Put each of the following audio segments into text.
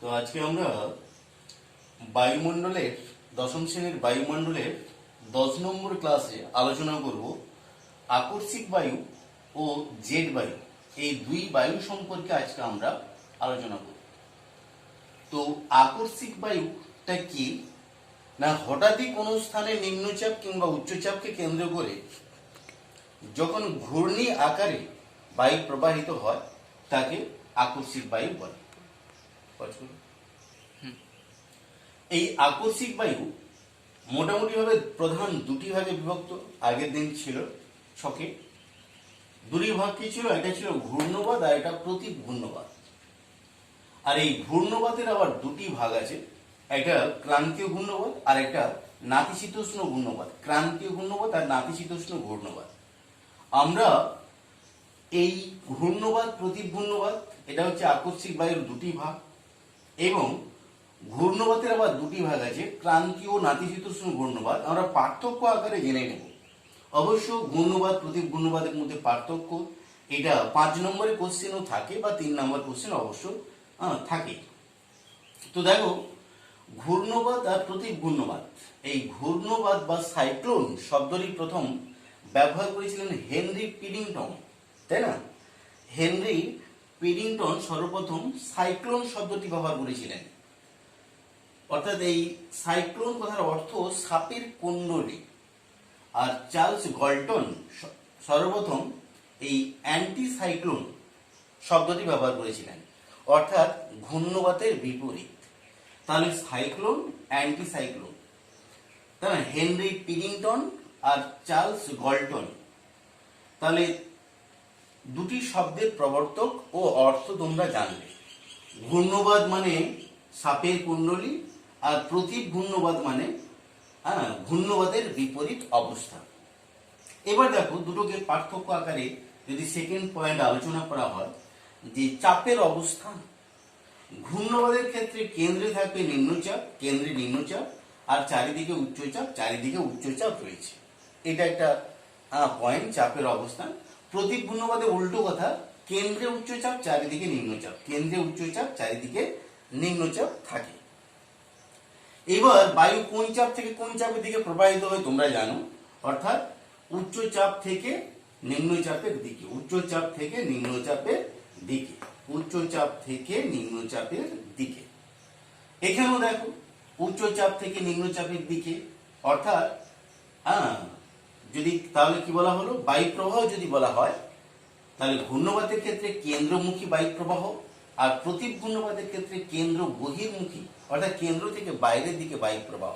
তো আজকে আমরা বায়ুমণ্ডলের দশম শ্রেণীর বায়ুমণ্ডলের 10 নম্বর ক্লাসে আলোচনা করব আকস্মিক বায়ু ও জেট বায়ু। এই দুই বায়ু সম্পর্কে আজকে আমরা আলোচনা করব। তো আকস্মিক বায়ুটা কি না, হঠাৎই কোনো স্থানে নিম্নচাপ কিংবা উচ্চচাপকে কেন্দ্র করে যখন ঘূর্ণি আকারে বায়ু প্রবাহিত হয় তাকে আকস্মিক বায়ু বলে। এই আকস্মিক বায়ু মোটামুটি ভাবে প্রধান দুটি ভাগে বিভক্ত। আগের দিন ছিল ছকে দুটি ভাগ কি ছিল, এটা ছিল ঘূর্ণবাদ আর এটা প্রতি ঘূর্ণবাদ। আর এই ঘূর্ণবাদের আবার দুটি ভাগ আছে, একটা ক্রান্তীয় ঘূর্ণবাদ আর একটা নাতিশীতোষ্ণ ঘূর্ণবাদ। ক্রান্তীয় ঘূর্ণবাদ আর নাতিশীতোষ্ণ ঘূর্ণবাদ। আমরা এই ঘূর্ণবাদ প্রতি ঘূর্ণবাদ এটা হচ্ছে আকস্মিক বায়ুর দুটি ভাগ, এবং ঘূর্ণবাদের আবার দুটি ভাগ আছে, ক্রান্তীয় ও নাতিশীতোষ্ণ ঘূর্ণবাদ। আমরা পার্থক্য আকারে জেনে নেব। অবশ্য ঘূর্ণবাদ প্রতি ঘূর্ণবাদের মধ্যে পার্থক্য এটা 5 নম্বরের কোশ্চেনও থাকে বা 3 নম্বর কোশ্চেন অবশ্য থাকে। তো দেখো, ঘূর্ণবাদ আর প্রতি ঘূর্ণবাদ, এই ঘূর্ণবাদ বা সাইক্লোন শব্দটি প্রথম ব্যবহার করেছিলেন হেনরি পিডিংটন, তাই না? হেনরি পিডিংটন সর্বপ্রথম সাইক্লোন শব্দটি ব্যবহার করেছিলেন। অর্থাৎ এই সাইক্লোন কথার অর্থ সাপের কুণ্ডলী। আর চার্লস গল্টন সর্বপ্রথম এই অ্যান্টি সাইক্লোন শব্দটি ব্যবহার করেছিলেন, অর্থাৎ ঘূর্ণবাতের বিপরীত। তাহলে সাইক্লোন, অ্যান্টি সাইক্লোন, তাই না? হেনরি পিডিংটন আর চার্লস গল্টন। তাহলে দুটি শব্দের প্রবর্তক ও অর্থ তোমরা জানলে। ঘূর্ণবাদ মানে সাপের কুণ্ডলী, আর প্রতি ঘূর্ণবাদ মানে ঘূর্ণবাদের বিপরীত অবস্থা। এবার দেখো, দুটোকে পার্থক্য আকারে যদি সেকেন্ড পয়েন্ট আলোচনা করা হয়, যে চাপের অবস্থান। ঘূর্ণবাদের ক্ষেত্রে কেন্দ্রে থাকবে নিম্নচাপ, কেন্দ্রে নিম্নচাপ, আর চারিদিকে উচ্চচাপ, চারিদিকে উচ্চচাপ রয়েছে। এটা একটা পয়েন্ট, চাপের অবস্থান। প্রতি ঘূর্ণবাদে উল্টো কথা, কেন্দ্রে উচ্চচাপ, চারিদিকে নিম্নচাপ, কেন্দ্রে উচ্চচাপ, চারিদিকে নিম্নচাপ থাকে। এবার বায়ু কোন চাপ থেকে কোন চাপের দিকে প্রবাহিত হয় তোমরা জানো, অর্থাৎ উচ্চচাপ থেকে নিম্নচাপের দিকে, উচ্চচাপ থেকে নিম্নচাপের দিকে, উচ্চচাপ থেকে নিম্নচাপের দিকে। এখানেও দেখো, উচ্চচাপ থেকে নিম্নচাপের দিকে, অর্থাৎ যদি তাহলে কি বলা হলো, বায়ু প্রবাহ যদি বলা হয়, তাহলে ঘূর্ণবাদের ক্ষেত্রে কেন্দ্রমুখী বায়ু প্রবাহ, আর প্রতি ঘূর্ণবাদের ক্ষেত্রে কেন্দ্র বহির্মুখী, অর্থাৎ কেন্দ্র থেকে বাইরের দিকে বায়ু প্রবাহ।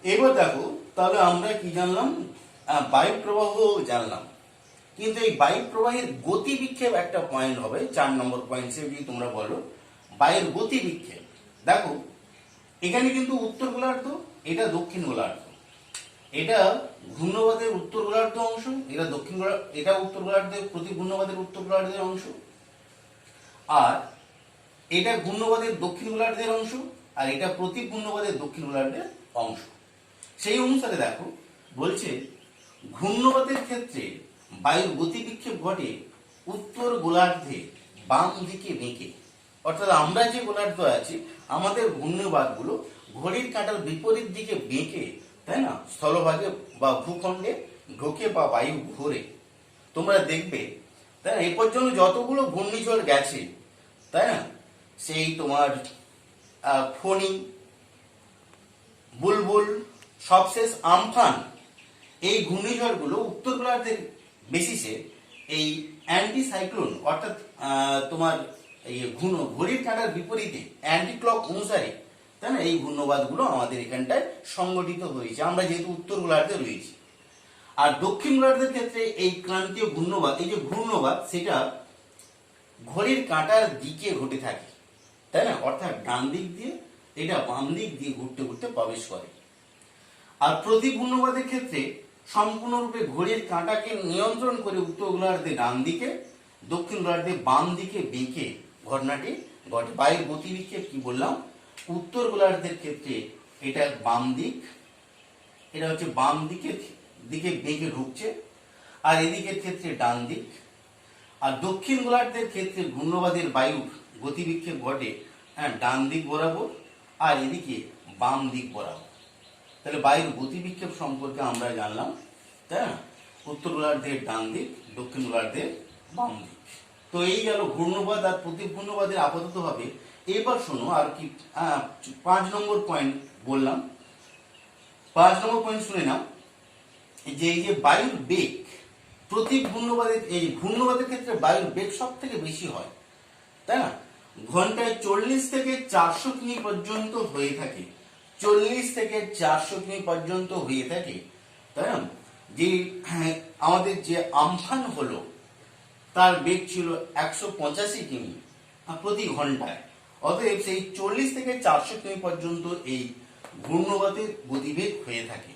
এবার দেখো, তাহলে আমরা কি জানলাম, বায়ু প্রবাহ জানলাম, কিন্তু এই বায়ু প্রবাহের গতি বিক্ষেপ একটা পয়েন্ট হবে, 4 নম্বর পয়েন্ট হিসেবে যদি তোমরা বলো বায়ুর গতি বিক্ষেপ। দেখো, এখানে কিন্তু উত্তর গোলার্ধ, এটা দক্ষিণ গোলার্ধ। এটা ঘূর্ণবাদের উত্তর গোলার্ধ অংশ, এটা দক্ষিণ গোলার্ধ, এটা উত্তর গোলার্ধের প্রতি ঘূর্ণবাদের উত্তর গোলার্ধের অংশ, আর এটা ঘূর্ণবাদের দক্ষিণ গোলার্ধের অংশ, আর এটা প্রতি ঘূর্ণবাদের দক্ষিণ গোলার্ধের অংশ। সেই অনুসারে দেখো, বলছে ঘূর্ণবাদের ক্ষেত্রে বায়ুর গতি বিক্ষেপ ঘটে উত্তর গোলার্ধে বাম দিকে বেঁকে। অর্থাৎ আমরা যে গোলার্ধ আছি, আমাদের ঘূর্ণবাদগুলো ঘড়ির কাঁটার বিপরীত দিকে বেঁকে, তাই না, স্থলভাগে বা ভূখণ্ডে ঢোকে বা বায়ু ঘোরে। তোমরা দেখবে, তাই না, এ পর্যন্ত যতগুলো ঘূর্ণিঝড় গেছে, তাই না, সেই তোমার ফণী, বুলবুল, সবশেষ আমফান, এই ঘূর্ণিঝড়গুলো উত্তর গোলার্ধের বেসিসে এই অ্যান্টি সাইক্লোন, অর্থাৎ তোমার এই ঘড়ির কাঁটার বিপরীতে অ্যান্টি ক্লক অনুসারে, তাই না, এই ঘূর্ণবাদগুলো আমাদের এখানটায় সংগঠিত হয়েছে, আমরা যেহেতু উত্তর গোলার্ধে রয়েছি। আর দক্ষিণ গোলার্ধের ক্ষেত্রে এই ক্রান্তীয় ঘূর্ণবাদ, এই যে ঘূর্ণবাদ, সেটা ঘড়ির কাঁটার দিকে ঘটে থাকে, তাই না, অর্থাৎ ডান দিক দিয়ে এটা বাম দিক দিয়ে ঘুরতে ঘুরতে প্রবেশ করে। আর প্রতি ঘূর্ণবাদের ক্ষেত্রে সম্পূর্ণরূপে ঘড়ির কাঁটাকে নিয়ন্ত্রণ করে উত্তর গোলার্ধে ডান দিকে, দক্ষিণ গোলার্ধে বাম দিকে বেঁকে ঘটনাটি ঘটে। বায়ুর গতি বিক্ষেপ কি বললাম, উত্তর গোলার্ধের ক্ষেত্রে এটা বাম দিক, এটা হচ্ছে বাম দিকে বেঁকে ঢুকছে, আর এদিকের ক্ষেত্রে ডান দিক। আর দক্ষিণ গোলার্ধের ক্ষেত্রে ঘূর্ণবাদের বায়ুর গতিবিক্ষেপ ঘটে হ্যাঁ, ডান দিক বরাবর আর এদিকে বাম দিক বরাবর। তাহলে বায়ুর গতিবিক্ষেপ সম্পর্কে আমরা জানলাম, তাই না? উত্তর গোলার্ধের ডান দিক, দক্ষিণ গোলার্ধের বাম দিক। তো এই গেল ঘূর্ণবাদ আর প্রতিঘূর্ণবাদের আপাতত ভাবে। এবার শোনো আর কি 5 নম্বর পয়েন্ট বললাম, 5 নম্বর পয়েন্ট শুনে নাও। যে এই যে বায়ুর বেগ, প্রতিঘূর্ণবাদের এই ঘূর্ণবাদের ক্ষেত্রে বায়ুর বেগ সব থেকে বেশি হয়, তাই না? ঘন্টায় 40 থেকে 400 কিমি পর্যন্ত হয়ে থাকে, 40 থেকে 400 কিমি পর্যন্ত হয়ে থাকে, তাই না? যে আমাদের যে আমফান হলো তার বেগ ছিল 185 কিমি প্রতি ঘন্টায়। অতএব সেই 40 থেকে 400 কিমি পর্যন্ত এই ঘূর্ণবাদের গতিবেগ হয়ে থাকে।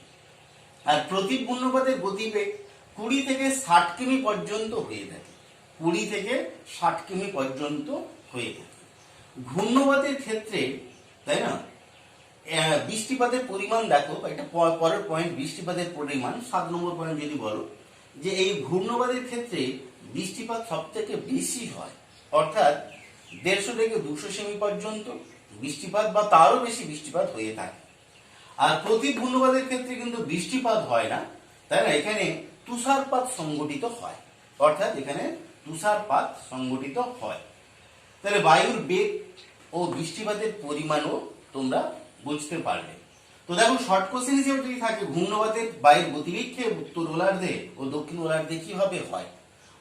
আর প্রতি ঘূর্ণবাদের গতিবেগ 20 থেকে 60 কিমি পর্যন্ত হয়ে থাকে, 20 থেকে 60 কিমি পর্যন্ত হয়ে থাকে ঘূর্ণবাদের ক্ষেত্রে, তাই না? বৃষ্টিপাতের পরিমাণ দেখো, এটা পরের পয়েন্ট, বৃষ্টিপাতের পরিমাণ 7 নম্বর পয়েন্ট যদি বলো, যে এই ঘূর্ণবাদের ক্ষেত্রে বৃষ্টিপাত সব থেকে বেশি হয়, অর্থাৎ 150 থেকে 200 সেমি পর্যন্ত বৃষ্টিপাত বা তারও বেশি বৃষ্টিপাত হয়ে থাকে। আর প্রতি ঘূর্ণবাদের ক্ষেত্রে কিন্তু বৃষ্টিপাত হয় না, তাই না? এখানে তুষারপাত সংঘটিত হয়, অর্থাৎ এখানে তুষারপাত সংঘটিত হয়। তাহলে বায়ুর বেগ ও বৃষ্টিপাতের পরিমাণও তোমরা বুঝতে পারবে। তো দেখো, শর্ট কোশ্চেন হিসেবে যদি থাকে, ঘূর্ণবাদের বায়ুর গতিবিক্ষেপ উত্তর গোলার্ধে ও দক্ষিণ গোলার্ধে কিভাবে হয়?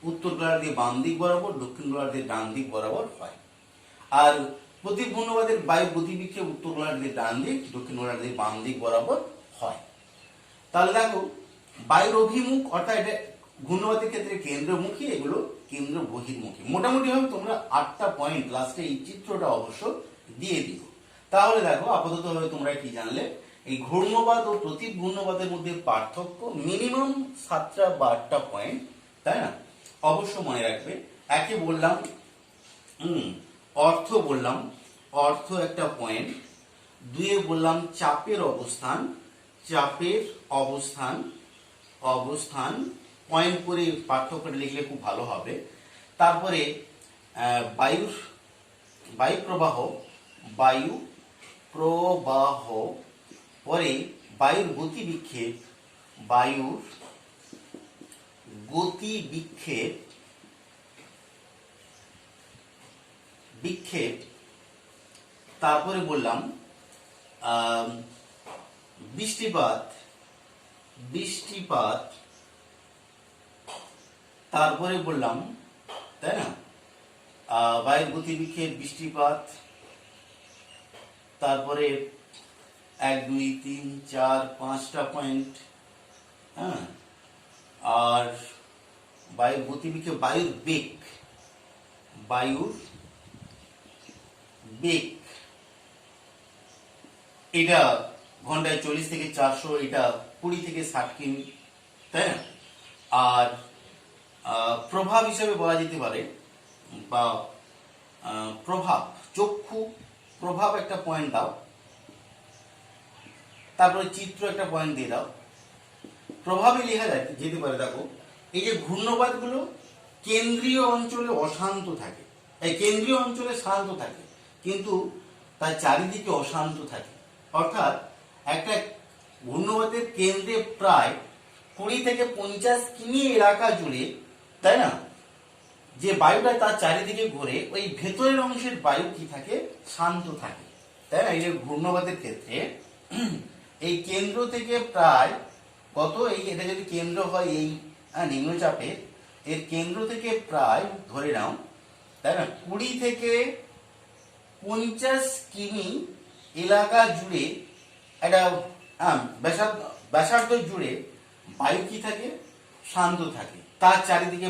উত্তর গোলার্ধে বাম দিক বরাবর, দক্ষিণ গোলার্ধে ডান দিক বরাবর হয়। আর প্রতি ঘূর্ণবাদের বায়ুর গতিবিক্ষেপ উত্তর গোলার্ধে ডান দিক, দক্ষিণ গোলার্ধে বাম দিক বরাবর হয়। তাহলে দেখো, বায়ুর অভিমুখ, অর্থাৎ এটা ঘূর্ণবাদের ক্ষেত্রে কেন্দ্রমুখী, এগুলো কেন্দ্র বহির্মুখী। মোটামুটি ভাবে তোমরা 8টা পয়েন্ট লাস্টে এই চিত্রটা অবশ্য দিয়ে দিও। তাহলে দেখো, আপাতত ভাবে তোমরা কি জানলে? এই ঘূর্ণবাদ ও প্রতি ঘূর্ণবাদের মধ্যে পার্থক্য মিনিমাম 7টা বা 8টা পয়েন্ট, তাই না? অবশ্য মনে রাখবে। একে বললাম অর্থ, বললাম অর্থ একটা পয়েন্ট। 2 বললাম চাপের অবস্থান, চাপের অবস্থান, অবস্থান পয়েন্ট করে পার্থক্যটা লিখলে খুব ভালো হবে। তারপরে বায়ু প্রবাহ, বায়ু প্রবাহ, পরে বায়ুর গতিবিক্ষেপ, বায়ুর গতিবিক্ষেপ, বিক্ষেপ। তারপরে বললাম বৃষ্টিপাত, বৃষ্টিপাত। তারপরে বললাম, তাই না, বায়ুর গতিবিক্ষেপ, বৃষ্টিপাত। তারপরে 1 2 3 4 5টা পয়েন্ট। হ্যাঁ, আর বায়ুর গতিবিক্ষেপ, বায়ুর বেগ, বায়ুর বেগ, এটা ঘন্টায় 40 থেকে 400, এটা 20 থেকে 60 কিমি, তাই না? আর প্রভাব হিসেবে বলা যেতে পারে, বা প্রভাব, চক্ষু প্রভাব একটা পয়েন্ট দাও। তারপরে চিত্র একটা পয়েন্ট দিয়ে দাও। প্রভাবে লেখা যেতে পারে, দেখো, এই যে ঘূর্ণবাদগুলো কেন্দ্রীয় অঞ্চলে অশান্ত থাকে, এই কেন্দ্রীয় অঞ্চলে শান্ত থাকে, কিন্তু তার চারিদিকে অশান্ত থাকে। অর্থাৎ একটা ঘূর্ণবাদের কেন্দ্রে প্রায় 20 থেকে 50 কিমি এলাকা জুড়ে, তাই না, যে বায়ুটা তার চারিদিকে ঘোরে, ওই ভেতরের অংশের বায়ু কি থাকে? শান্ত থাকে, তাই না? এই যে ঘূর্ণবাদের ক্ষেত্রে এই কেন্দ্র থেকে প্রায় কত, এই এটা যদি কেন্দ্র হয় এই নিম্নচাপের, এর কেন্দ্র থেকে প্রায় ধরে নাও, তাই না, 20 থেকে 50 কিমি এলাকা জুড়ে একটা ব্যাসার্ধ জুড়ে বায়ু কি থাকে? শান্ত থাকে। তার চারিদিকে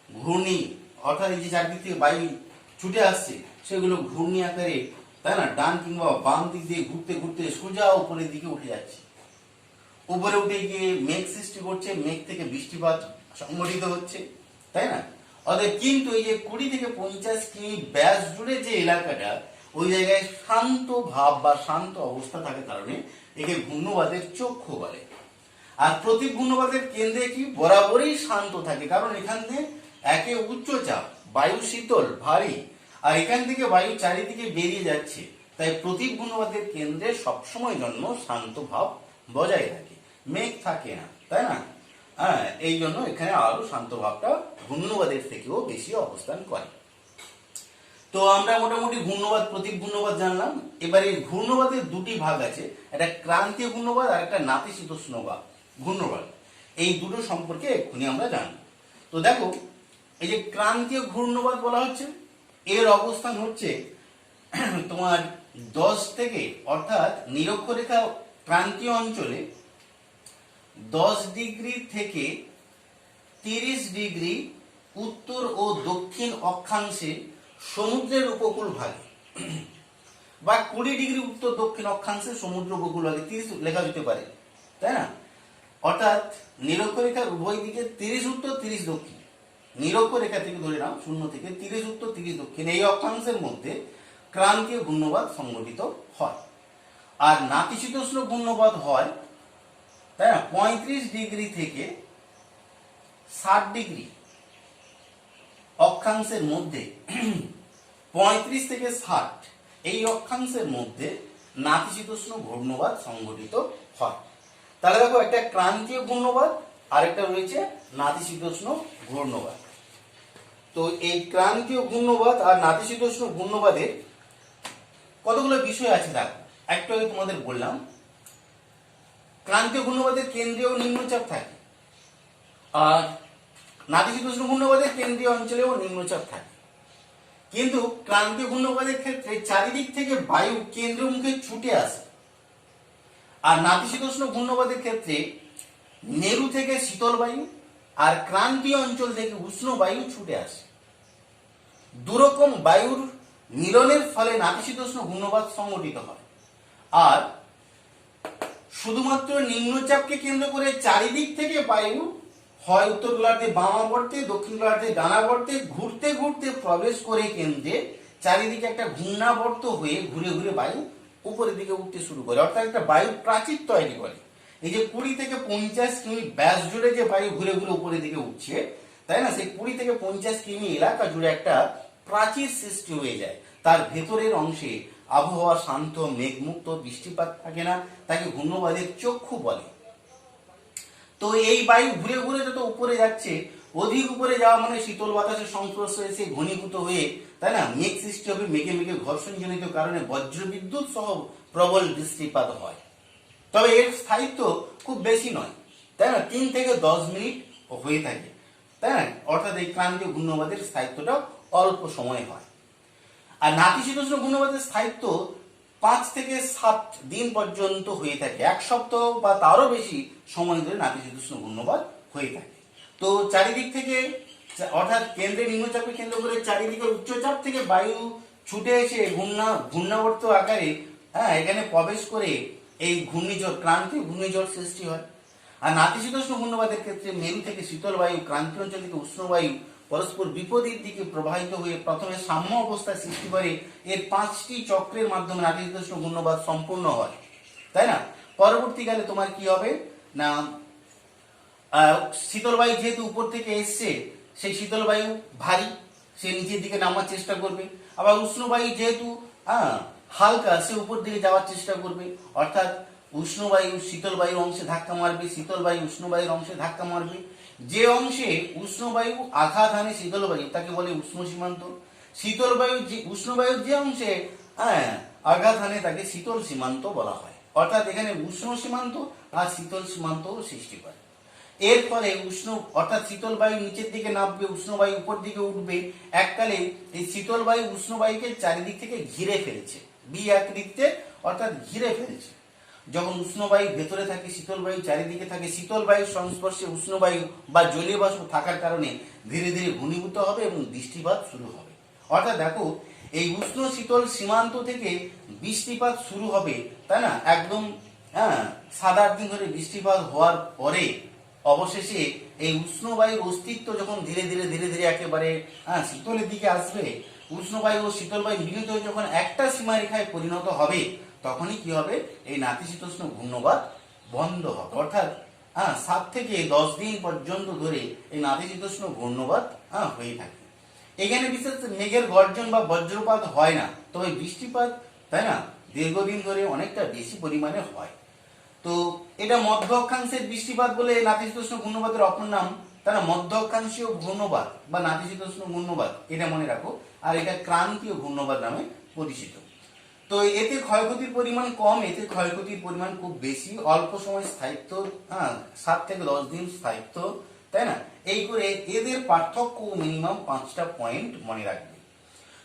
ঘূর্ণি, অর্থাৎ এই যে চারিদিক থেকে বায়ু ছুটে আসছে, সেগুলো ঘূর্ণি আকারে, তাই না, ডান কিংবা বাম দিক দিয়ে ঘুরতে ঘুরতে সোজা উপরের দিকে উঠে যাচ্ছে। উপরে উঠে গিয়ে মেঘ সৃষ্টি করছে, মেঘ থেকে বৃষ্টিপাত সংঘটিত হচ্ছে, তাই না? অতএব কিন্তু এই যে 20 থেকে 50 কিমি ব্যাস জুড়ে যে এলাকাটা, ওই জায়গায় শান্ত ভাব বা শান্ত অবস্থা থাকার কারণে একে ঘূর্ণবাদের চক্ষু বলে। আর প্রতি ঘূর্ণবাদের কেন্দ্রে কি বরাবরই শান্ত থাকে, কারণ এখানে একে উচ্চচাপ, বায়ু শীতল ভারী, আর এখান থেকে বায়ু চারিদিকে বেরিয়ে যাচ্ছে, তাই প্রতীক ঘূর্ণবাদের কেন্দ্রে সবসময় জন্য শান্ত ভাব বজায় থাকে, মেঘ থাকে না, তাই না? হ্যাঁ, এই জন্য এখানে আরো শান্ত ভাবটা ঘূর্ণবাদের থেকেও বেশি অবস্থান করে। তো আমরা মোটামুটি ঘূর্ণবাদ, প্রতীক ঘূর্ণবাদ জানলাম। এবারে ঘূর্ণবাদের দুটি ভাগ আছে, একটা ক্রান্তীয় ঘূর্ণবাদ আর একটা নাতিশীতোষ্ণ ঘূর্ণবাদ। এই দুটো সম্পর্কে এক্ষুনি আমরা জানবো। তো দেখো, এই যে ক্রান্তীয় ঘূর্ণবাদ বলা হচ্ছে, এর অবস্থান হচ্ছে তোমার 10 থেকে, অর্থাৎ নিরক্ষরেখা ক্রান্তীয় অঞ্চলে 10 ডিগ্রি থেকে 30 ডিগ্রি উত্তর ও দক্ষিণ অক্ষাংশে সমুদ্রের উপকূল ভাগে, বা 20 ডিগ্রি উত্তর দক্ষিণ অক্ষাংশে সমুদ্র উপকূল ভাগে 30 লেখা যেতে পারে, তাই না? অর্থাৎ নিরক্ষরেখার উভয় দিকে 30 উত্তর 30 দক্ষিণ, নিরক্ষরেখা থেকে ধরে নাও 0 থেকে 30 উত্তর 30 দক্ষিণ, এই অক্ষাংশের মধ্যে ক্রান্তীয় ঘূর্ণবাদ সংঘটিত হয়। আর নাতিশীতোষ্ণ ঘূর্ণবাদ হয়, তাই না, 35 ডিগ্রি থেকে 60 ডিগ্রি অক্ষাংশের মধ্যে, 35 থেকে 60 এই অক্ষাংশের মধ্যে নাতিশীতোষ্ণ ঘূর্ণবাদ সংঘটিত হয়। তাহলে দেখো, একটা ক্রান্তীয় ঘূর্ণবাদ আর একটা রয়েছে নাতিশীতোষ্ণ ঘূর্ণবাদ। তো এই ক্রান্তীয় ঘূর্ণবাদ আর নাতিশীতোষ্ণ ঘূর্ণবাদের কতগুলো বিষয় আছে দেখো। একটু আগে তোমাদের বললাম, ক্রান্তীয় ঘূর্ণবাদের কেন্দ্রীয় নিম্নচাপ থাকে, আর নাতিশীতোষ্ণ ঘূর্ণবাদের কেন্দ্রীয় অঞ্চলেও নিম্নচাপ থাকে। কিন্তু ক্রান্তীয় ঘূর্ণবাদের ক্ষেত্রে চারিদিক থেকে বায়ু কেন্দ্রমুখে ছুটে আসে, আর নাতিশীতোষ্ণ ঘূর্ণবাদের ক্ষেত্রে মেরু থেকে শীতল বায়ু আর ক্রান্তীয় অঞ্চল থেকে উষ্ণ বায়ু ছুটে আসে। দুরকম বায়ুর মিলনের ফলে নাতিশীতোষ্ণ ঘূর্ণবাদ সংঘটিত হয়। আর শুধুমাত্র নিম্নচাপকে কেন্দ্র করে চারিদিক থেকে বায়ু হয় উত্তর গোলার্ধে বামাবর্তে, দক্ষিণ গোলার্ধে ডানাবর্তে ঘুরতে ঘুরতে প্রবেশ করে কেন্দ্রে চারিদিকে একটা ঘূর্ণাবর্ত হয়ে ঘুরে ঘুরে বায়ু উপরের দিকে উঠতে শুরু করে, অর্থাৎ একটা বায়ু প্রাচীর তৈরি করে। এই যে 20 থেকে 50 কিমি ব্যাস জুড়ে যে বায়ু ঘুরে ঘুরে উপরের দিকে উঠছে, তাই না, সেই 20 থেকে 50 কিমি এলাকা জুড়ে একটা প্রাচীর সৃষ্টি হয়ে যায়। তার ভেতরের অংশে আবহাওয়া শান্ত, মেঘমুক্ত, বৃষ্টিপাত থাকে না, তাকে ঘূর্ণবাদের চক্ষু বলে। তো এই বায়ু ঘুরে ঘুরে যত উপরে যাচ্ছে, অধিক উপরে যাওয়া মানে শীতল বাতাসের সংস্পর্শে এসে ঘনীভূত হয়ে, তাই না, মেঘ সৃষ্টি হবে, মেঘে মেঘে ঘর্ষণজনিত কারণে বজ্রবিদ্যুৎ সহ প্রবল বৃষ্টিপাত হয়। তবে এর স্থায়িত্ব খুব বেশি নয়, তাই না, 3 থেকে 10 মিনিট হয়ে থাকে, তাই না, অর্থাৎ এই ক্রান্তীয় ঘূর্ণবাদের স্থায়িত্বটা অল্প সময় হয়। আর নাতিশীতোষ্ণ ঘূর্ণবাদের স্থায়িত্ব 5 থেকে 7 দিন পর্যন্ত হয়ে থাকে, 1 সপ্তাহ বা তারও বেশি সময় ধরে নাতিশীতোষ্ণ ঘূর্ণবাদ হয়ে থাকে। তো চারিদিক থেকে, অর্থাৎ কেন্দ্রের নিম্নচাপকে কেন্দ্র করে চারিদিকে উচ্চচাপ থেকে বায়ু ছুটে এসে ঘূর্ণাবর্ত আকারে, হ্যাঁ, এখানে প্রবেশ করে এই ঘূর্ণিঝড়, ক্রান্তীয় ঘূর্ণিঝড় সৃষ্টি হয়। আর নাতিশীতোষ্ণ ঘূর্ণবাদের ক্ষেত্রে মেরু থেকে শীতল বায়ু, ক্রান্তীয় অঞ্চল থেকে উষ্ণ বায়ু পরস্পর বিপরীত দিকে প্রবাহিত হয়ে প্রথমে সাম্য অবস্থায় সৃষ্টি করে। এর 5টি চক্রের মাধ্যমে নাতিশীতোষ্ণ ঘূর্ণবাদ সম্পূর্ণ হয়, তাই না। পরবর্তীকালে তোমার কি হবে না, শীতল বায়ু যেহেতু উপর থেকে এসছে, সেই শীতল বায়ু ভারী, সে নিচের দিকে নামার চেষ্টা করবে। আবার উষ্ণ বায়ু যেহেতু হালকা, সে উপর দিকে যাওয়ার চেষ্টা করবে। অর্থাৎ উষ্ণ বায়ু শীতল বায়ুর অংশে ধাক্কা মারবে, শীতল বায়ু উষ্ণ বায়ুর অংশে ধাক্কা মারবে। যে অংশে উষ্ণ বায়ু আঘাত হানে শীতল বায়ু, তাকে বলে উষ্ণ সীমান্ত। শীতল বায়ু উষ্ণ বায়ুর যে অংশে আঘাত হানে, তাকে শীতল সীমান্ত বলা হয়। অর্থাৎ এখানে উষ্ণ সীমান্ত আর শীতল সীমান্ত সৃষ্টি করে। এর ফলে অর্থাৎ শীতল বায়ু নিচের দিকে নামবে, উষ্ণ বায়ু উপর দিকে উঠবে। এককালে এই শীতল বায়ু উষ্ণ বায়ুকে চারিদিক থেকে ঘিরে ফেলেছে, বি আকৃতিতে, অর্থাৎ ঘিরে ফেলেছে। যখন উষ্ণ বায়ু ভেতরে থাকে, শীতল বায়ু চারিদিকে থাকে, শীতল বায়ুর সংস্পর্শে উষ্ণ বায়ু বা জলীয় বাষ্প থাকার কারণে ধীরে ধীরে ঘনীভূত হবে এবং বৃষ্টিপাত শুরু হবে। অর্থাৎ দেখো, এই উষ্ণ শীতল সীমান্ত থেকে বৃষ্টিপাত শুরু হবে, তাই না, একদম 7-8 দিন ধরে বৃষ্টিপাত হওয়ার পরে অবশেষে এই উষ্ণ বায়ুর অস্তিত্ব যখন ধীরে ধীরে ধীরে ধীরে একেবারে শীতলের দিকে আসবে, উষ্ণ বায়ু ও শীতল বায়ু মিলিত হয়ে যখন একটা সীমারেখায় পরিণত হবে, তখনই কি হবে, এই নাতিশীতোষ্ণ ঘূর্ণবাদ বন্ধ হবে। অর্থাৎ 7 থেকে 10 দিন পর্যন্ত ধরে এই নাতিশীতোষ্ণ ঘূর্ণবাদ হয়ে থাকে। এখানে বিশেষ মেঘের গর্জন বা বজ্রপাত হয় না, তবে বৃষ্টিপাত, তাই না, দীর্ঘদিন ধরে অনেকটা বেশি পরিমাণে হয়। তো এটা মধ্য অক্ষাংশের বৃষ্টিপাত বলে নাতিশীতোষ্ণ ঘূর্ণবাদের অপর নাম, তাই না, মধ্য অক্ষাংশীয় ঘূর্ণবাদ বা নাতিশীতোষ্ণ ঘূর্ণবাদ, এটা মনে রাখো। আর এটা ক্রান্তীয় ঘূর্ণবাদ নামে পরিচিত। তো এতে ক্ষয়ক্ষতির পরিমাণ কম, এতে ক্ষয়ক্ষতির পরিমাণ খুব বেশি, অল্প সময় স্থায়িত্ব, 7 থেকে 10 দিন স্থায়িত্ব, তাই না। এই করে এদের পার্থক্য মিনিমাম 5টা পয়েন্ট মনে রাখবে।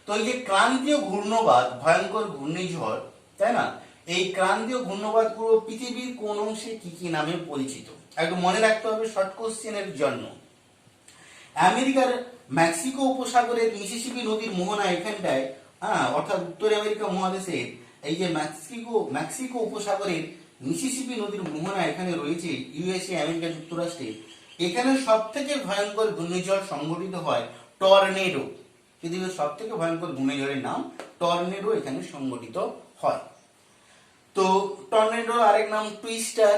তো এই যে ক্রান্তীয় ঘূর্ণবাদ, ভয়ঙ্কর ঘূর্ণিঝড়, তাই না, এই ক্রান্তীয় ঘূর্ণবাদ পুরো পৃথিবীর কোন অংশে কি কি নামে পরিচিত একটু মনে রাখতে হবে শর্ট কোশ্চেনের জন্য। আমেরিকার মেক্সিকো উপসাগরের মিসিসিপি নদীর মোহনা এখানটায়, অর্থাৎ উত্তর আমেরিকা মহাদেশের এই যে মেক্সিকো উপসাগরের মিসিসিপি নদীর মোহনা এখানে রয়েছে ইউএসএ আমেরিকা যুক্তরাষ্ট্রে। এখানে সব থেকে ভয়ঙ্কর ঘূর্ণিঝড় সংঘটিত হয় টর্নেডো। পৃথিবীর সব থেকে ভয়ঙ্কর ঘূর্ণিঝড়ের নাম টর্নেডো এখানে সংঘটিত হয়। তো টর্নেডো আরেক নাম টুইস্টার,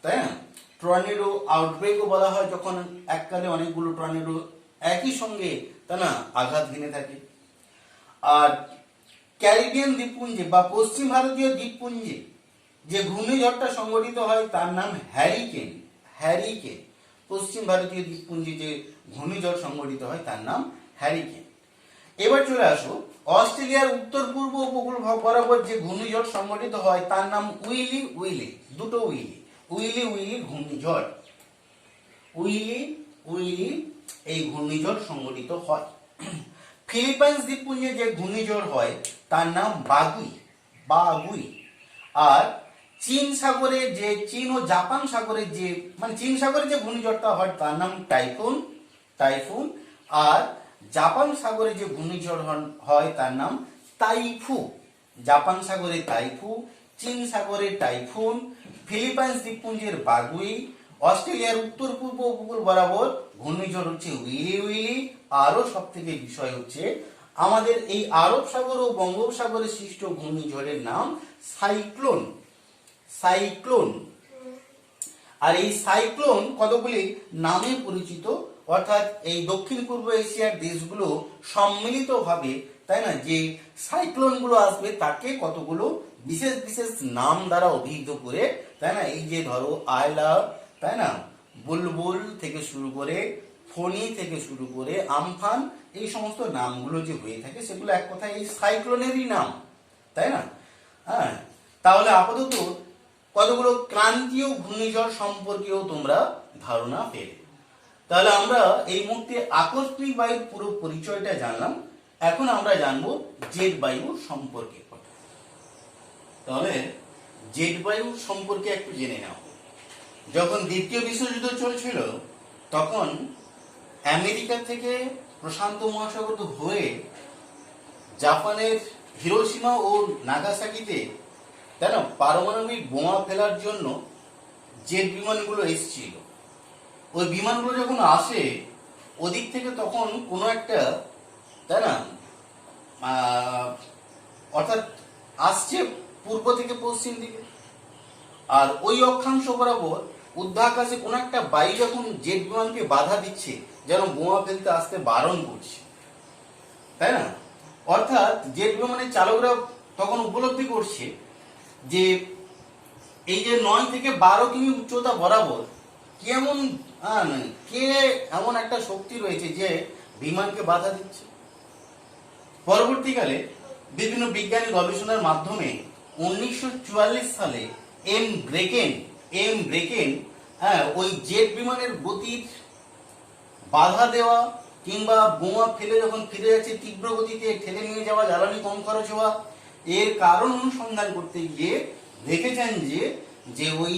তাই না। টর্নেডো আউটব্রেকও বলা হয় যখন এককালে অনেকগুলো টর্নেডো একই সঙ্গে, তাই না, আঘাত হেনে থাকে। আর ক্যারিবিয়ান দ্বীপপুঞ্জে বা পশ্চিম ভারতীয় দ্বীপপুঞ্জে যে ঘূর্ণিঝড়টা সংঘটিত হয় তার নাম হ্যারিকেন। হ্যারিকেন পশ্চিম ভারতীয় দ্বীপপুঞ্জে যে ঘূর্ণিঝড় সংঘটিত হয় তার নাম হ্যারিকেন। এবার চলে আসো অস্ট্রেলিয়ার উত্তর পূর্ব উপকূল বরাবর যে ঘূর্ণিঝড় সংঘটিত হয় তার নাম উইলি উইলি, দুটো উইলি, উইলি উইলি ঘূর্ণিঝড়। উইলি উইলি এই ঘূর্ণিঝড় সংঘটিত হয়। ফিলিপাইন্স দ্বীপপুঞ্জে যে ঘূর্ণিঝড় হয় তার নাম বাগুই, বাগুই। আর চীন সাগরে যে, চীন ও জাপান সাগরে যে, মানে চীন সাগরে যে ঘূর্ণিঝড়টা হয় তার নাম টাইফুন, টাইফুন। আর জাপান সাগরে যে ঘূর্ণিঝড় হয় তার নাম তাইফু। জাপান সাগরে তাইফু, চীন সাগরে টাইফুন, ফিলিপাইন্স দ্বীপপুঞ্জের বাগুই, অস্ট্রেলিয়ার উত্তর পূর্ব উপকূল বরাবর ঘূর্ণিঝড় হচ্ছে উইলি উইলি। আরো সব থেকে বিষয় হচ্ছে আমাদের এই আরব সাগর ও বঙ্গোপসাগরে সৃষ্ট ঘূর্ণিঝড়ের নাম সাইক্লোন, সাইক্লোন। আর এই সাইক্লোন কতগুলি নামে পরিচিত, অর্থাৎ এই দক্ষিণ পূর্ব এশিয়ার দেশগুলো সম্মিলিতভাবে, তাই না, যে সাইক্লোন গুলো আসবে তাকে কতগুলো বিশেষ বিশেষ নাম দ্বারা অভিহিত করে, তাই না, এই যে ধরো আয়লা, তাই না, বুলবুল থেকে শুরু করে, ফণি থেকে শুরু করে আমফান, এই সমস্ত নামগুলো যে হয়ে থাকে সেগুলো এক কথায় এই সাইক্লোনেরই নাম, তাই না। হ্যাঁ, তাহলে আপাতত কতগুলো ক্রান্তীয় ঘূর্ণিঝড় সম্পর্কেও তোমরা ধারণা পেলে। তাহলে আমরা এই মুহূর্তে আকস্মিক বায়ুর পুরো পরিচয়টা জানলাম। এখন আমরা জানবো জেট বায়ু সম্পর্কে। তাহলে জেট বায়ু সম্পর্কে একটু জেনে নাও। যখন দ্বিতীয় বিশ্বযুদ্ধ চলছিল তখন আমেরিকা থেকে প্রশান্ত মহাসাগর হয়ে জাপানের হিরোশিমা ও নাগাসাকিতে, তাই না, পারমাণবিক বোমা ফেলার জন্য জেট বিমানগুলো এসেছিল। ওই বিমানগুলো যখন আসে ওদিক থেকে তখন কোনো একটা, তাই না, অর্থাৎ আসছে পূর্ব থেকে পশ্চিম দিকে, আর ওই অক্ষাংশ বরাবর ঊর্ধ্বাকাশে কোনো একটা বায়ু যখন জেট বিমানকে বাধা দিচ্ছে, যেন বোমা ফেলতে আসতে বারণ করছে, তাই না। অর্থাৎ জেট বিমানের চালকরা তখন উপলব্ধি করছে যে এই যে 9 থেকে 12 কিমি উচ্চতা বরাবর কে এমন একটা শক্তি রয়েছে যে বিমানকে বাধা দিচ্ছে। পরবর্তীকালে বিভিন্ন বিজ্ঞানী গবেষণার মাধ্যমে 1944 সালে এম ব্রেকেন ওই জেট বিমানের গতির বাধা দেওয়া কিংবা বোমা ফেলে যখন ফিরে যাচ্ছে তীব্র গতিতে ঠেলে নিয়ে যাওয়া, জ্বালানি কম খরচ হওয়া, এর কারণ অনুসন্ধান করতে গিয়ে দেখেছেন যে ওই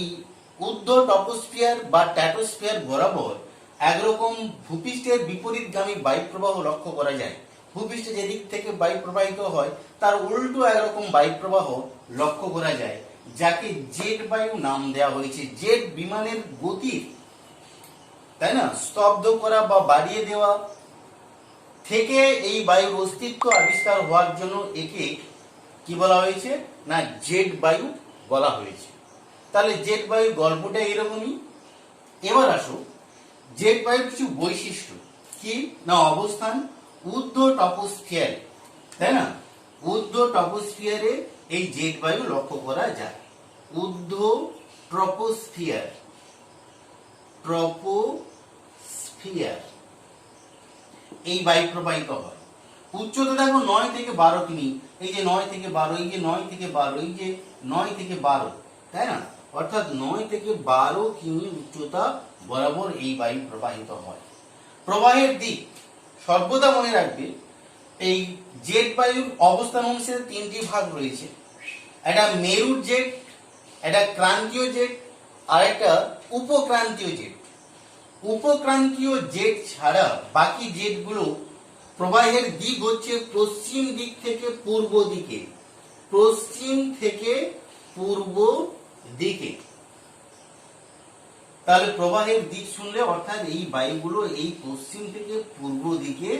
ঊর্ধ্ব টপোস্ফিয়ার বা ট্র্যাটোস্ফিয়ার বরাবর একরকম ভূপৃষ্ঠের বিপরীতগামী বায়ু প্রবাহ লক্ষ্য করা যায়। ভূপৃষ্ঠে যেদিক থেকে বায়ু প্রবাহিত হয় তার উল্টো একরকম বায়ু প্রবাহ লক্ষ্য করা যায়, যাকে জেট বায়ু নাম দেওয়া হয়েছে। জেট বিমানের গতি, তাই না, স্তব্ধ করা বা বাড়িয়ে দেওয়া থেকে এই বায়ুর অস্তিত্ব আবিষ্কার হওয়ার জন্য একে কি বলা হয়েছে না জেট বায়ু বলা হয়েছে। তাহলে জেট বায়ুর গল্পটা এরকমই। এবার আসো জেট বায়ুর কিছু বৈশিষ্ট্য কি না, অবস্থান, ঊর্ধ্ব টপোস্ফিয়ারে, তাই না, ঊর্ধ্ব টপোস্ফিয়ারে এই জেট বায়ু লক্ষ্য করা যায়। ঊর্ধ্ব ট্রপোস্ফিয়ার, ট্রপোস্ফিয়ার এই বায়ু প্রবাহিত হয়। উচ্চতা দেখো 9 থেকে 12 কিমি, এই যে 9 থেকে 12, এই যে 9 থেকে 12, এই যে 9 থেকে 12, তাই না, অর্থাৎ 9 থেকে 12 কিমি উচ্চতা বরাবর এই বায়ু প্রবাহিত হয়। প্রবাহের দিক সর্বদা মনে রাখবে, এই জেট বায়ুর অবস্থান অংশের 3টি ভাগ রয়েছে। একটা মেরুর জেট, একটা ক্রান্তীয় জেট, আর একটা উপক্রান্তীয় জেট। উপক্রান্তীয় জেট ছাড়া বাকি জেটগুলো প্রবাহের দিক হচ্ছে পশ্চিম দিক থেকে পূর্ব দিকে, পশ্চিম থেকে পূর্ব দিকে। তাহলে প্রবাহের দিক শুনলে অর্থাৎ এই বায়ুগুলো এই পশ্চিম থেকে পূর্ব দিকে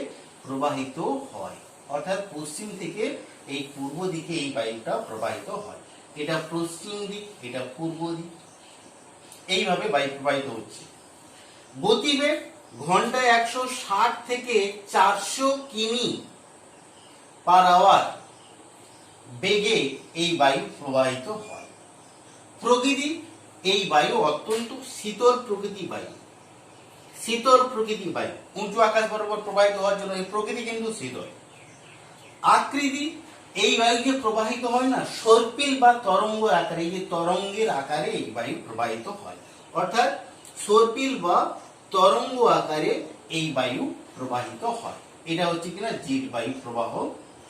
প্রবাহিত হয়, অর্থাৎ পশ্চিম থেকে এই পূর্ব দিকে এই বায়ুটা প্রবাহিত হয়। এটা পশ্চিম দিক, এটা পূর্ব দিক, এইভাবে বায়ু প্রবাহিত হচ্ছে। গতিবেগ ঘন্টায় 160 থেকে 400 কিমি পার আওয়ার বেগে এই বায়ু প্রবাহিত হয়। প্রকৃতি, এই বায়ু অত্যন্ত শীতল প্রকৃতি বায়ু, শীতল প্রকৃতি বায়ু, উঁচু আকাশ বরাবর প্রবাহিত হওয়ার জন্য এই প্রকৃতি কিন্তু শীতল। আকৃতি, এই বায়ু যে প্রবাহিত হয় না সর্পিল বা তরঙ্গ আকারে, এই যে তরঙ্গের আকারে এই বায়ু প্রবাহিত হয়, অর্থাৎ সর্পিল বা তরঙ্গ আকারে এই বায়ু প্রবাহিত হয়। এটা হচ্ছে কিনা জেট বায়ু প্রবাহ,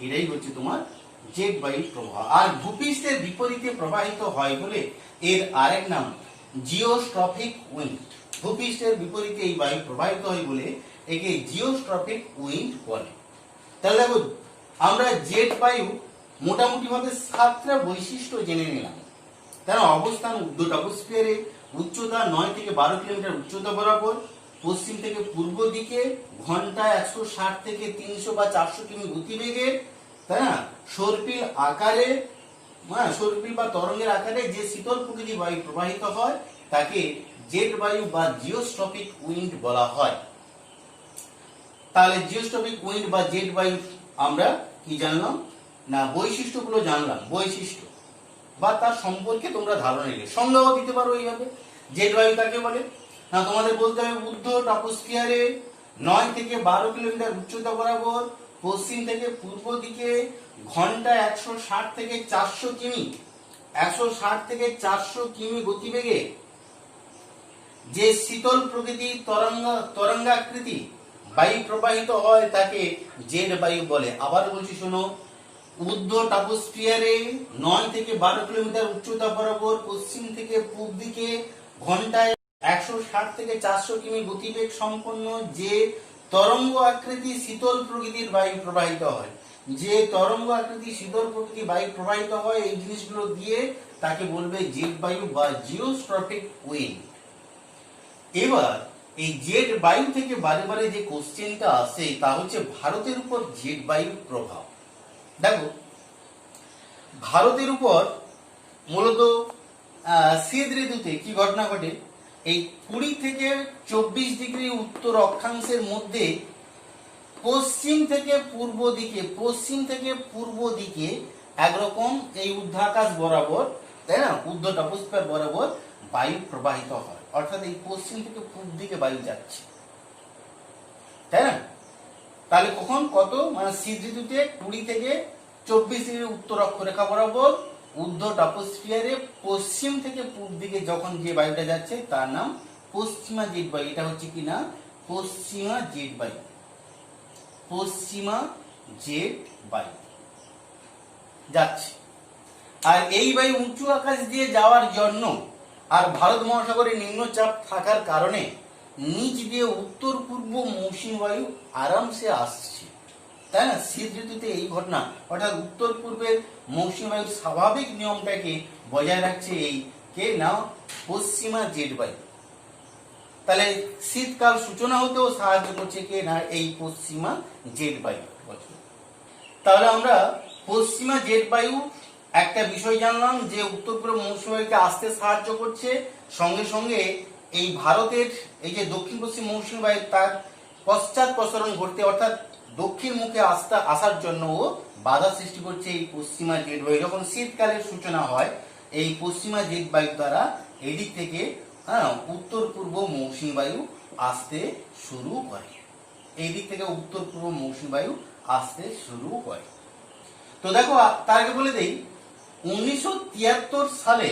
এটাই হচ্ছে তোমার জেট বায়ু প্রবাহ। আর ভূপৃষ্ঠের বিপরীতে প্রবাহিত হয় বলে এর আরেক নাম জিওস্ট্রফিক উইন্ড। ভূপৃষ্ঠের বিপরীতে এই বায়ু প্রবাহিত হয় বলে একে জিওস্ট্রফিক উইন্ড বলে। তাহলে দেখো, আমরা জেট বায়ু মোটামুটি ভাবে 7টা বৈশিষ্ট্য জেনে নিলাম। তার অবস্থান ঊর্ধ্ব ট্রপোস্ফিয়ারে, উচ্চতা 9 থেকে 12 কিলোমিটার উচ্চতা বরাবর, পশ্চিম থেকে পূর্ব দিকে, ঘন্টায় 160 থেকে 300 বা 400 কিমি গতিবেগে, তাই না, সর্পিল আকারে, সর্পিল বা তরঙ্গের আকারে যে শীতল প্রকৃতির বায়ু প্রবাহিত হয় তাকে জেট বায়ু বা জিওস্ট্রফিক উইন্ড বলা হয়। তাহলে জিওস্ট্রফিক উইন্ড বা জেট বায়ু আমরা কি জানলাম না, বৈশিষ্ট্যগুলো জানলাম, বৈশিষ্ট্য বা তার সম্পর্কে তোমরা ধারণা নিলে। সংজ্ঞাও দিতে পারো এইভাবে, জেট বায়ু কাকে বলে না, তোমাদের বলতে হবে ঊর্ধ্ব ট্রপোস্ফিয়ারে 9 থেকে 12 কিলোমিটার উচ্চতা বরাবর, পশ্চিম থেকে পূর্ব দিকে, ঘন্টায় 160 থেকে 400 কিমি, 160 থেকে 400 কিমি গতিবেগে যে শীতল প্রকৃতির তরঙ্গাকৃতি বায়ু প্রবাহিত হয় তাকে জেট বায়ু বলে। আবার বলছি শোনো, ঊর্ধ্ব ট্রপোস্ফিয়ারে 9 থেকে 12 কিলোমিটার উচ্চতা বরাবর, পশ্চিম থেকে পূর্ব দিকে, ঘন্টায় 160 থেকে 400 কিমি গতিবেগ সম্পন্ন যে তরঙ্গ আকৃতি শীতল প্রকৃতির বায়ু প্রবাহিত হয়, যে তরঙ্গ আকৃতি শীতল প্রকৃতির বায়ু প্রবাহিত হয়, এই জিনিসগুলো দিয়ে তাকে বলবে জেট বায়ু বা জিওস্ট্রফিক উইন্ড। এবার এই জেট বায়ু থেকে বারে বারে যে কোশ্চেনটা আসে তা হচ্ছে ভারতের উপর জেট বায়ুর প্রভাব। দেখো, ভারতের উপর মূলত শীত ঋতুতে কি ঘটনা ঘটে, এই 20 থেকে 24 ডিগ্রি উত্তর অক্ষাংশের মধ্যে পশ্চিম থেকে পূর্ব দিকে, পশ্চিম থেকে পূর্ব দিকে একরকম এই ঊর্ধ্বাকাশ বরাবর, তাই না, ঊর্ধ্ব ট্রপোস্ফিয়ার বরাবর বায়ু প্রবাহিত হয়, অর্থাৎ এই পশ্চিম থেকে পূর্ব দিকে বায়ু যাচ্ছে, তাই না। তাহলে কখন কত, মানে শীত ঋতুতে 20 থেকে 24 ডিগ্রি উত্তর অক্ষরেখা বরাবর ঊর্ধ্ব ট্রপোস্ফিয়ারে পশ্চিম থেকে পূর্ব দিকে যখন যে বায়ুটা যাচ্ছে তার নাম পশ্চিমা জেট বায়ু। এটা হচ্ছে কি না, পশ্চিমা জেট বায়ু, পশ্চিমা জেট বায়ু যাচ্ছে। আর এই বায়ু উঁচু আকাশ দিয়ে যাওয়ার জন্য আর ভারত মহাসাগরে নিম্নচাপ থাকার কারণে নিচ দিয়ে উত্তর পূর্ব মৌসুমী বায়ু আরামসে আসছে, তাই না। শীত ঋতুতে এই ঘটনা, অর্থাৎ উত্তর পূর্বের মৌসুমী বায়ুর স্বাভাবিক নিয়মটাকে বজায় রাখছে এই কে না, পশ্চিমা জেট বায়ু। তাহলে শীতকাল সূচনা হতেও সাহায্য করছে কে না, এই পশ্চিমা জেট বায়ু। তাহলে আমরা পশ্চিমা জেট বায়ু একটা বিষয় জানলাম যে উত্তর পূর্ব মৌসুমী বায়ুকে আসতে সাহায্য করছে, সঙ্গে সঙ্গে এই ভারতের এই যে দক্ষিণ পশ্চিম মৌসুমী বায়ু তার পশ্চাৎ প্রসারণ ঘটতে, অর্থাৎ দক্ষিণ মুখে আসার জন্য ও বাধা সৃষ্টি করছে এই পশ্চিমা জেট বায়ু। যখন শীতকালের সূচনা হয় এই পশ্চিমা জেট বায়ু দ্বারা এদিক থেকে উত্তর পূর্ব মৌসুমী বায়ু আসতে শুরু করে। এই দিক থেকে উত্তর পূর্ব মৌসুমী বায়ু আসতে শুরু করে। তো দেখো তার আগে বলে দেই 1973 সালে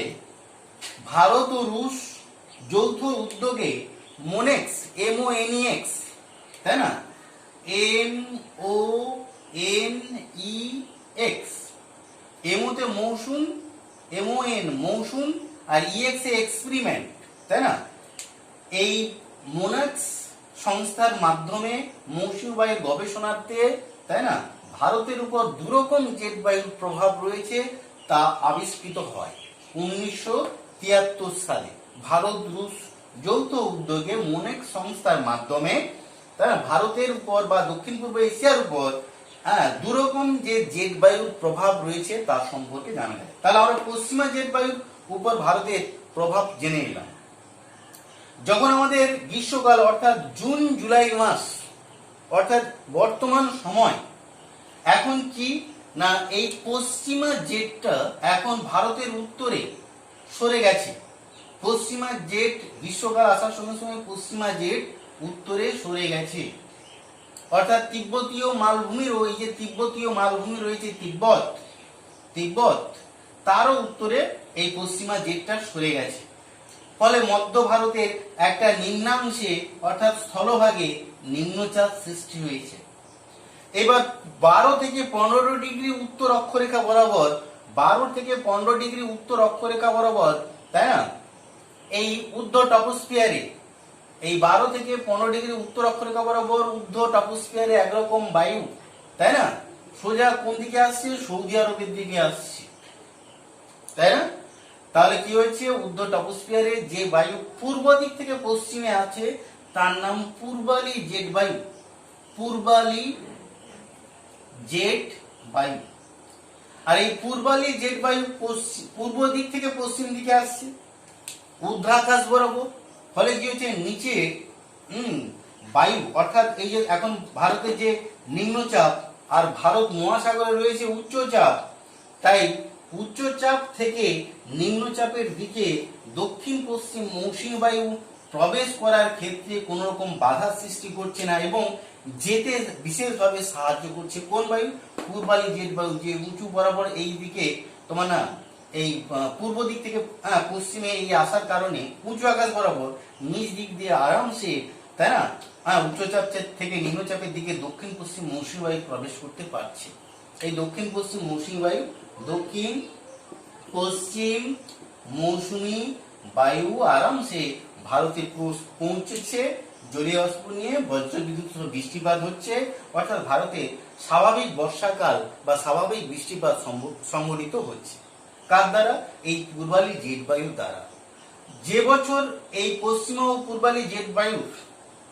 ভারত ও রুশ যৌথ উদ্যোগে মোনেক্স MONEX, তাই না, MONEX, এমোতে মৌসুম, MON মৌসুম আর EX এক্সপেরিমেন্ট, তাই না, এই মোনেক্স সংস্থার মাধ্যমে মৌসুমী বায়ুর গবেষণার্থে, তাই না, ভারতের উপর দুরকম জেট বায়ুর প্রভাব রয়েছে তা আবিষ্কৃত হয় 1973 সালে। ভারত রুশ যৌথ উদ্যোগে মোনেক্স সংস্থার মাধ্যমে, তাই না, ভারতের উপর বা দক্ষিণ পূর্ব এশিয়ার উপর দুরকম যে জেট বায়ুর প্রভাব রয়েছে তার সম্পর্কে জানা যায়। তাহলে আমরা পশ্চিমা জেট বায়ুর উপর ভারতের প্রভাব জেনে নিলাম। যখন আমাদের গ্রীষ্মকাল অর্থাৎ জুন জুলাই মাস, অর্থাৎ বর্তমান সময়, এখন কি না এই পশ্চিমা জেটটা এখন ভারতের উত্তরে সরে গেছে। পশ্চিমা জেট গ্রীষ্মকাল আসার সঙ্গে সঙ্গে পশ্চিমা জেট উত্তরে সরে গেছে, অর্থাৎ তিব্বতীয় মালভূমির, ওই যে তিব্বতীয় মালভূমি রয়েছে তিব্বত, তারও উত্তরে এই পশ্চিমা জেটটা সরে গেছে। ফলে মধ্য ভারতের একটা নিম্নাংশে অর্থাৎ স্থলভাগে নিম্নচাপ সৃষ্টি হয়েছে। এবার 12 থেকে 15 ডিগ্রি উত্তর অক্ষরেখা বরাবর, 12 থেকে 15 ডিগ্রি উত্তর অক্ষরেখা বরাবর, তাই না, এই ঊর্ধ্ব টপোস্ফিয়ারে, এই 12 থেকে 15 ডিগ্রি উত্তর অক্ষরেখা বরাবর ঊর্ধ্ব টপোস্ফিয়ারে একরকম বায়ু, তাই না, সোজা কোন দিকে আসছে, সৌদি আরবের দিকে আসছে, তাই না। তাহলে কি হয়েছে, ঊর্ধ্ব টপোস্ফিয়ারে যে বায়ু পূর্ব দিক থেকে পশ্চিমে আছে তার নাম পূর্বালি জেট বায়ু, পূর্বালি জেট বায়ু। আর এই পূর্বালি জেট বায়ু পূর্ব দিক থেকে পশ্চিম দিকে আসছে ঊর্ধ্বাকাশ বরাবর। ফলে কি হচ্ছে, নিচে বায়ু, অর্থাৎ এই যে এখন ভারতের যে নিম্নচাপ আর ভারত মহাসাগরে রয়েছে উচ্চচাপ, তাই উচ্চচাপ থেকে নিম্নচাপের দিকে দক্ষিণ পশ্চিম মৌসুমী বায়ু প্রবেশ করার ক্ষেত্রে কোন রকম বাধা সৃষ্টি করছে না এবং যেতে বিশেষভাবে সাহায্য করছে। কোন বায়ু, পূর্বালি জেট বায়ু, যে উঁচু বরাবর এই দিকে তোমার না এই পূর্ব দিক থেকে পশ্চিমে এই আসার কারণে উঁচু আকাশ বরাবর নিচ দিক দিয়ে আরামসে, তাই না, উচ্চচাপ থেকে নিম্নচাপের দিকে দক্ষিণ পশ্চিম মৌসুমী বায়ু প্রবেশ করতে পারছে। এই দক্ষিণ পশ্চিম মৌসুমী বায়ু, দক্ষিণ পশ্চিম মৌসুমী বায়ু আরামসে ভারতে পৌঁছেছে, জলীয় বাষ্প নিয়ে বজ্রবিদ্যুৎ বৃষ্টিপাত হচ্ছে, অর্থাৎ ভারতে স্বাভাবিক বর্ষাকাল বা স্বাভাবিক বৃষ্টিপাত সংঘটিত হচ্ছে। কার দ্বারা, এই পূর্বালি জেট বায়ুর দ্বারা। যে বছর এই পশ্চিমা ও পূর্বালি জেট বায়ু,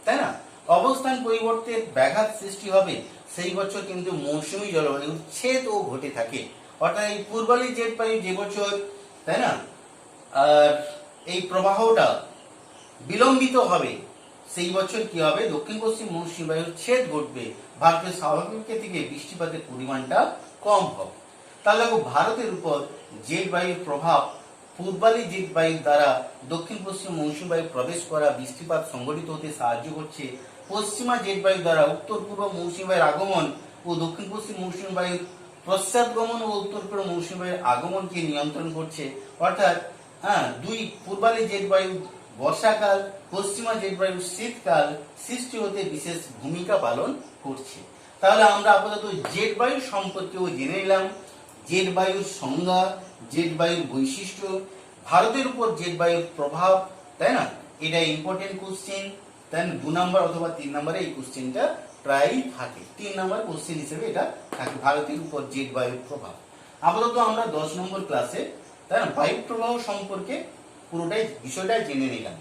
তাই না, অবস্থান পরিবর্তে ব্যাঘাত সৃষ্টি হবে সেই বছর কিন্তু মৌসুমী জলবায়ুর ছেদও ঘটে থাকে। অর্থাৎ এই পূর্বালি জেট বায়ু যে বছর, তাই না, আর এই প্রবাহটা বিলম্বিত হবে সেই বছর কি হবে, দক্ষিণ পশ্চিম মৌসুমী বায়ুর ছেদ ঘটবে, ভারতের স্বাভাবিক থেকে বৃষ্টিপাতের পরিমাণটা কম হবে। তাহলে ভারতের উপর জেট বায়ুর প্রভাব, পূর্বালি জেট বায়ুর দ্বারা দক্ষিণ পশ্চিম মৌসুমী বায়ু প্রবেশ করা, বৃষ্টিপাত সংঘটিত হতে সাহায্য করছে। পশ্চিমা জেট বায়ু দ্বারা উত্তর পূর্ব মৌসুমী বায়ুর আগমন ও দক্ষিণ পশ্চিম মৌসুমী বায়ুর পশ্চাৎগমন ও উত্তর পূর্ব মৌসুমী বায়ুর আগমনকে নিয়ন্ত্রণ করছে। অর্থাৎ দুই, পূর্বালি জেট বায়ু বর্ষাকাল, পশ্চিমা জেট বায়ু শীতকাল সৃষ্টি হতে বিশেষ ভূমিকা পালন করছে। তাহলে আমরা আপাতত জেট বায়ু সম্পর্কেও জেনে নিলাম, জেট বায়ুর সংজ্ঞা, জেট বায়ুর বৈশিষ্ট্য, ভারতের উপর জেট বায়ুর প্রভাব, তাই না, এটা ইম্পর্টেন্ট কোশ্চেন। তাই 2 নম্বর অথবা 3 নম্বরে এই কোশ্চেনটা প্রায়ই থাকে, 3 নম্বর কোশ্চেন হিসেবে এটা থাকে, ভারতের উপর জেট বায়ুর প্রভাব। আপাতত আমরা 10 নম্বর ক্লাসে, তাই না, বায়ু প্রবাহ সম্পর্কে পুরোটাই বিষয়টা জেনে নিলাম।